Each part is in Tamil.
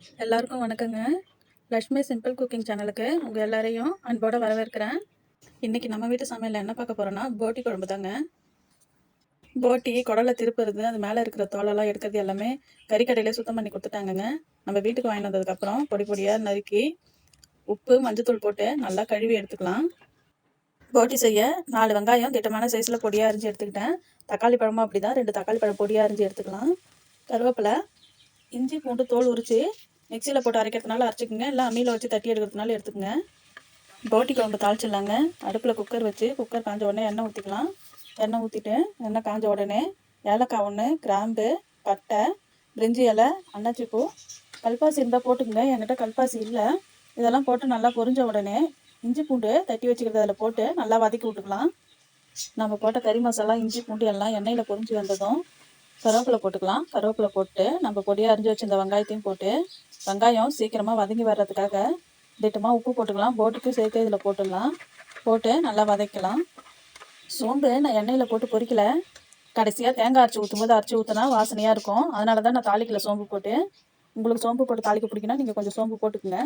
எல்லாருக்கும் வணக்கங்க. லக்ஷ்மி சிம்பிள் குக்கிங் சேனலுக்கு உங்கள் எல்லாரையும் அன்போடு வரவேற்கிறேன். இன்றைக்கி நம்ம வீட்டு சமையலில் என்ன பார்க்க போகிறோன்னா போட்டி குழம்பு தாங்க. போட்டி குடலை திருப்புறது, அது மேலே இருக்கிற தோலெல்லாம் எடுக்கிறது எல்லாமே கறிக்கடையிலே சுத்தம் பண்ணி கொடுத்துட்டாங்கங்க. நம்ம வீட்டுக்கு வாங்கிட்டு வந்ததுக்கப்புறம் பொடி பொடியாக நறுக்கி உப்பு மஞ்சத்தூள் போட்டு நல்லா கழுவி எடுத்துக்கலாம். போட்டி செய்ய 4 வெங்காயம் திட்டமான சைஸில் பொடியாக அரிஞ்சு எடுத்துக்கிட்டேன். தக்காளி பழமும் அப்படி தான் 2 தக்காளி பழம் பொடியாக அரிஞ்சு எடுத்துக்கலாம். கருவேப்பிலை, இஞ்சி பூண்டு தோல் உரித்து மிக்சியில் போட்டு அரைக்கிறதுனால அரைச்சிக்கோங்க, இல்லை அம்மியில் வச்சு தட்டி எடுக்கிறதுனால எடுத்துக்கோங்க. போட்டி குழம்பு தாளிச்சிடலாங்க. அடுப்பில் குக்கர் வச்சு குக்கர் காஞ்ச உடனே எண்ணெய் ஊற்றிக்கலாம். எண்ணெய் ஊற்றிட்டு எண்ணெய் காஞ்ச உடனே ஏலக்காய் 1, கிராம்பு, பட்டை, பிரிஞ்சி இலை, அன்னாச்சிப்பூ, கல்பாசி இருந்தால் போட்டுக்கோங்க. என்கிட்ட கல்பாசி இல்லை. இதெல்லாம் போட்டு நல்லா பொரிஞ்ச உடனே இஞ்சி பூண்டு தட்டி வச்சுக்கிறது அதில் போட்டு நல்லா வதக்கி விட்டுக்கலாம். நம்ம போட்ட கறி மசாலா, இஞ்சி பூண்டு எல்லாம் எண்ணெயில் பொரிஞ்சு வந்ததும் கருவேப்பிலை போட்டுக்கலாம். கருவேப்பிலை போட்டு நம்ம பொடியாக அரிஞ்சு வச்சு இந்த வெங்காயத்தையும் போட்டு வெங்காயம் சீக்கிரமாக வதங்கி வர்றதுக்காக திட்டமாக உப்பு போட்டுக்கலாம். போட்டுக்கு சேர்த்து இதில் போட்டுடலாம். போட்டு நல்லா வதக்கலாம். சோம்பு நான் எண்ணெயில் போட்டு பொரிக்கல, கடைசியாக தேங்காய் அரைச்சி ஊற்றும்போது அரைச்சி ஊற்றினா வாசனையாக இருக்கும். அதனால தான் நான் தாளிக்கல சோம்பு போட்டு. உங்களுக்கு சோம்பு போட்டு தாளிக்க பிடிக்குன்னா நீங்கள் கொஞ்சம் சோம்பு போட்டுக்குங்க.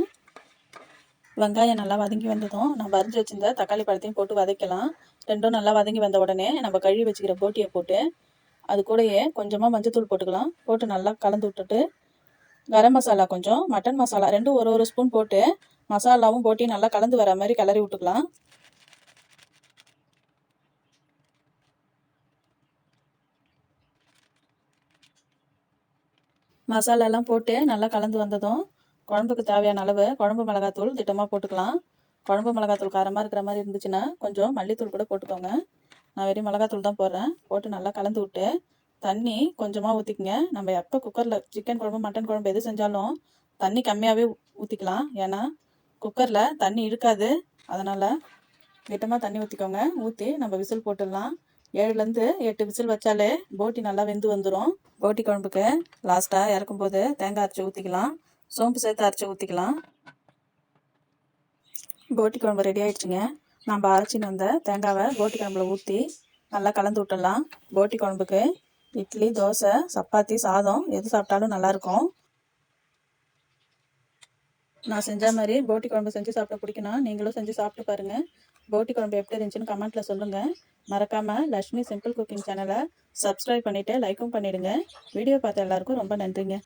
வெங்காயம் நல்லா வதங்கி வந்ததும் நம்ம அரிஞ்சு வச்சிருந்த தக்காளி பழத்தையும் போட்டு வதக்கலாம். ரெண்டும் நல்லா வதங்கி வந்த உடனே நம்ம கழுவி வச்சுக்கிற போட்டியை போட்டு அது கூடயே கொஞ்சமாக மஞ்சத்தூள் போட்டுக்கலாம். போட்டு நல்லா கலந்து விட்டுட்டு கரம் மசாலா கொஞ்சம், மட்டன் மசாலா ரெண்டும் ஒரு ஸ்பூன் போட்டு மசாலாவும் போட்டு நல்லா கலந்து வர மாதிரி கிளறி விட்டுக்கலாம். மசாலாலாம் போட்டு நல்லா கலந்து வந்ததும் குழம்புக்கு தேவையான அளவு குழம்பு மிளகாத்தூள் திட்டமாக போட்டுக்கலாம். குழம்பு மிளகாத்தூள் காரமாக இருக்கிற மாதிரி இருந்துச்சுன்னா கொஞ்சம் மல்லித்தூள் கூட போட்டுக்கோங்க. நான் வெறும் மிளகாத்தூள் தான் போடுறேன். போட்டு நல்லா கலந்து விட்டு தண்ணி கொஞ்சமாக ஊற்றிக்குங்க. நம்ம எப்போ குக்கரில் சிக்கன் குழம்பு, மட்டன் குழம்பு எது செஞ்சாலும் தண்ணி கம்மியாகவே ஊற்றிக்கலாம். ஏன்னா குக்கரில் தண்ணி இழுக்காது. அதனால் திட்டமாக தண்ணி ஊற்றிக்கோங்க. ஊற்றி நம்ம விசில் போட்டுடலாம். 7லேருந்து 8 விசில் வச்சாலே போட்டி நல்லா வெந்து வந்துடும். போட்டி குழம்புக்கு லாஸ்ட்டாக இறக்கும்போது தேங்காய் அரைச்சி ஊற்றிக்கலாம். சோம்பு சேர்த்து அரைச்சி ஊற்றிக்கலாம். போட்டி குழம்பு ரெடி ஆகிடுச்சுங்க. நம்ம அரைச்சின்னு வந்த தேங்காவை போட்டி குழம்புல ஊற்றி நல்லா கலந்து விட்டுடலாம். போட்டி குழம்புக்கு இட்லி, தோசை, சப்பாத்தி, சாதம் எது சாப்பிட்டாலும் நல்லாயிருக்கும். நான் செஞ்ச மாதிரி போட்டி குழம்பு செஞ்சு சாப்பிட பிடிக்குன்னா நீங்களும் செஞ்சு சாப்பிட்டு பாருங்கள். போட்டி குழம்பு எப்படி இருந்துச்சுன்னு கமெண்ட்டில் சொல்லுங்கள். மறக்காமல் லக்ஷ்மி சிம்பிள் குக்கிங் சேனலை சப்ஸ்கிரைப் பண்ணிவிட்டு லைக்கும் பண்ணிவிடுங்க. வீடியோ பார்த்த எல்லாருக்கும் ரொம்ப நன்றிங்க.